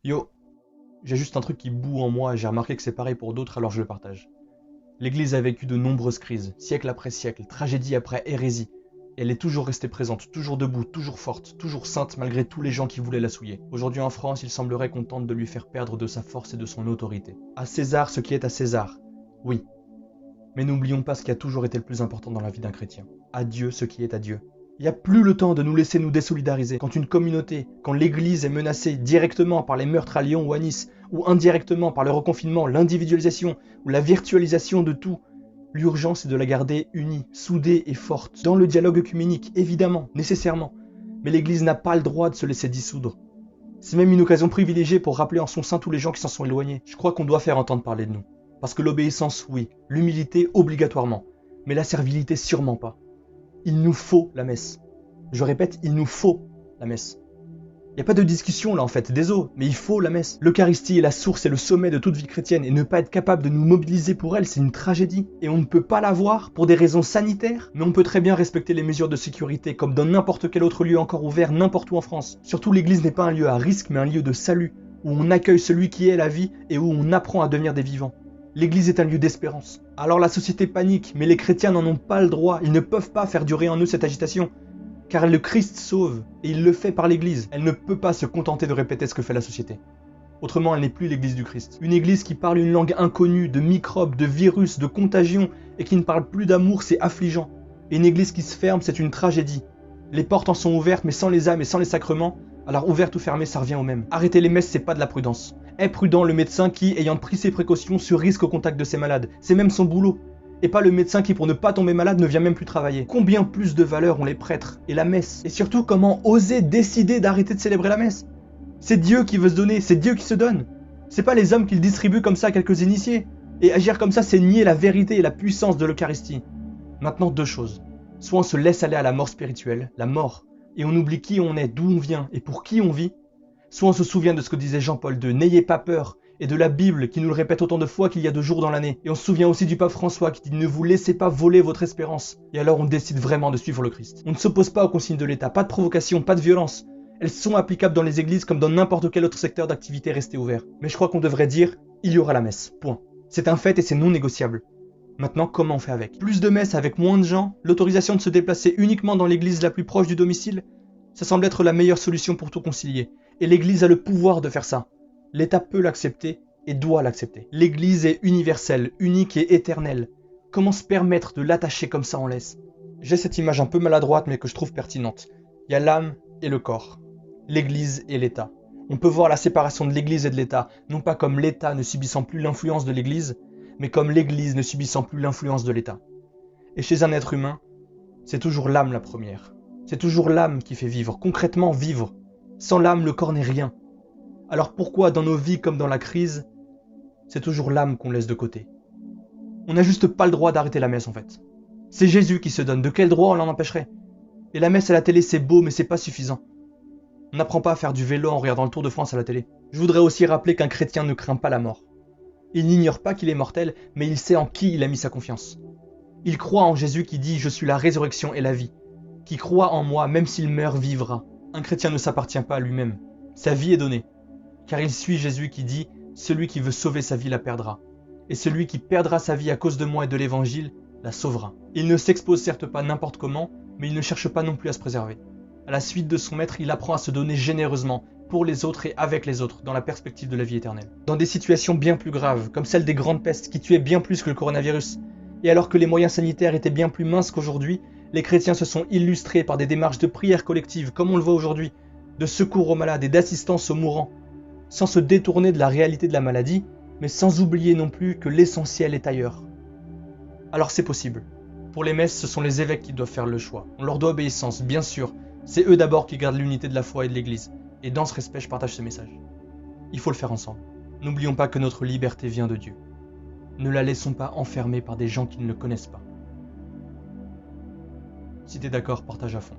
Yo, j'ai juste un truc qui bout en moi et j'ai remarqué que c'est pareil pour d'autres alors je le partage. L'Église a vécu de nombreuses crises, siècle après siècle, tragédie après hérésie. Et elle est toujours restée présente, toujours debout, toujours forte, toujours sainte malgré tous les gens qui voulaient la souiller. Aujourd'hui en France, il semblerait qu'on tente de lui faire perdre de sa force et de son autorité. À César ce qui est à César. Oui. Mais n'oublions pas ce qui a toujours été le plus important dans la vie d'un chrétien. À Dieu ce qui est à Dieu. Il n'y a plus le temps de nous laisser nous désolidariser. Quand une communauté, quand l'Église est menacée directement par les meurtres à Lyon ou à Nice, ou indirectement par le reconfinement, l'individualisation ou la virtualisation de tout, l'urgence est de la garder unie, soudée et forte, dans le dialogue œcuménique, évidemment, nécessairement. Mais l'Église n'a pas le droit de se laisser dissoudre. C'est même une occasion privilégiée pour rappeler en son sein tous les gens qui s'en sont éloignés. Je crois qu'on doit faire entendre parler de nous. Parce que l'obéissance, oui. L'humilité, obligatoirement. Mais la servilité, sûrement pas. Il nous faut la messe. Je répète, il nous faut la messe. Il n'y a pas de discussion là en fait, désolé, mais il faut la messe. L'Eucharistie est la source et le sommet de toute vie chrétienne, et ne pas être capable de nous mobiliser pour elle, c'est une tragédie. Et on ne peut pas l'avoir pour des raisons sanitaires, mais on peut très bien respecter les mesures de sécurité, comme dans n'importe quel autre lieu encore ouvert, n'importe où en France. Surtout l'église n'est pas un lieu à risque, mais un lieu de salut, où on accueille celui qui est la vie, et où on apprend à devenir des vivants. L'église est un lieu d'espérance. Alors la société panique, mais les chrétiens n'en ont pas le droit, ils ne peuvent pas faire durer en eux cette agitation. Car le Christ sauve, et il le fait par l'église. Elle ne peut pas se contenter de répéter ce que fait la société. Autrement, elle n'est plus l'église du Christ. Une église qui parle une langue inconnue, de microbes, de virus, de contagion, et qui ne parle plus d'amour, c'est affligeant. Et une église qui se ferme, c'est une tragédie. Les portes en sont ouvertes, mais sans les âmes et sans les sacrements, alors ouverte ou fermée, ça revient au même. Arrêter les messes, c'est pas de la prudence. Est prudent le médecin qui, ayant pris ses précautions, se risque au contact de ses malades. C'est même son boulot. Et pas le médecin qui, pour ne pas tomber malade, ne vient même plus travailler. Combien plus de valeur ont les prêtres et la messe? Et surtout, comment oser décider d'arrêter de célébrer la messe? C'est Dieu qui veut se donner, c'est Dieu qui se donne. C'est pas les hommes qui le distribuent comme ça à quelques initiés. Et agir comme ça, c'est nier la vérité et la puissance de l'Eucharistie. Maintenant, deux choses. Soit on se laisse aller à la mort spirituelle, la mort, et on oublie qui on est, d'où on vient et pour qui on vit. Soit on se souvient de ce que disait Jean-Paul II, n'ayez pas peur, et de la Bible qui nous le répète autant de fois qu'il y a 2 jours dans l'année. Et on se souvient aussi du pape François qui dit ne vous laissez pas voler votre espérance. Et alors on décide vraiment de suivre le Christ. On ne s'oppose pas aux consignes de l'État, pas de provocation, pas de violence. Elles sont applicables dans les églises comme dans n'importe quel autre secteur d'activité resté ouvert. Mais je crois qu'on devrait dire il y aura la messe, point. C'est un fait et c'est non négociable. Maintenant, comment on fait avec? Plus de messes avec moins de gens, l'autorisation de se déplacer uniquement dans l'église la plus proche du domicile? Ça semble être la meilleure solution pour tout concilier. Et l'église a le pouvoir de faire ça. L'État peut l'accepter et doit l'accepter. L'église est universelle, unique et éternelle. Comment se permettre de l'attacher comme ça en laisse? J'ai cette image un peu maladroite mais que je trouve pertinente. Il y a l'âme et le corps. L'église et l'État. On peut voir la séparation de l'église et de l'État, non pas comme l'État ne subissant plus l'influence de l'église, mais comme l'église ne subissant plus l'influence de l'État. Et chez un être humain, c'est toujours l'âme la première. C'est toujours l'âme qui fait vivre, concrètement vivre. Sans l'âme, le corps n'est rien. Alors pourquoi, dans nos vies comme dans la crise, c'est toujours l'âme qu'on laisse de côté? On n'a juste pas le droit d'arrêter la messe en fait. C'est Jésus qui se donne, de quel droit on l'en empêcherait? Et la messe à la télé c'est beau mais c'est pas suffisant. On n'apprend pas à faire du vélo en regardant le Tour de France à la télé. Je voudrais aussi rappeler qu'un chrétien ne craint pas la mort. Il n'ignore pas qu'il est mortel, mais il sait en qui il a mis sa confiance. Il croit en Jésus qui dit « Je suis la résurrection et la vie », qui croit en moi, même s'il meurt, vivra. Un chrétien ne s'appartient pas à lui-même. Sa vie est donnée, car il suit Jésus qui dit « Celui qui veut sauver sa vie la perdra, et celui qui perdra sa vie à cause de moi et de l'Évangile la sauvera. » Il ne s'expose certes pas n'importe comment, mais il ne cherche pas non plus à se préserver. À la suite de son maître, il apprend à se donner généreusement, pour les autres et avec les autres, dans la perspective de la vie éternelle. Dans des situations bien plus graves, comme celle des grandes pestes qui tuaient bien plus que le coronavirus, et alors que les moyens sanitaires étaient bien plus minces qu'aujourd'hui, les chrétiens se sont illustrés par des démarches de prière collective, comme on le voit aujourd'hui, de secours aux malades et d'assistance aux mourants, sans se détourner de la réalité de la maladie, mais sans oublier non plus que l'essentiel est ailleurs. Alors c'est possible. Pour les messes, ce sont les évêques qui doivent faire le choix. On leur doit obéissance, bien sûr. C'est eux d'abord qui gardent l'unité de la foi et de l'Église. Et dans ce respect, je partage ce message. Il faut le faire ensemble. N'oublions pas que notre liberté vient de Dieu. Ne la laissons pas enfermer par des gens qui ne le connaissent pas. Si t'es d'accord, partage à fond.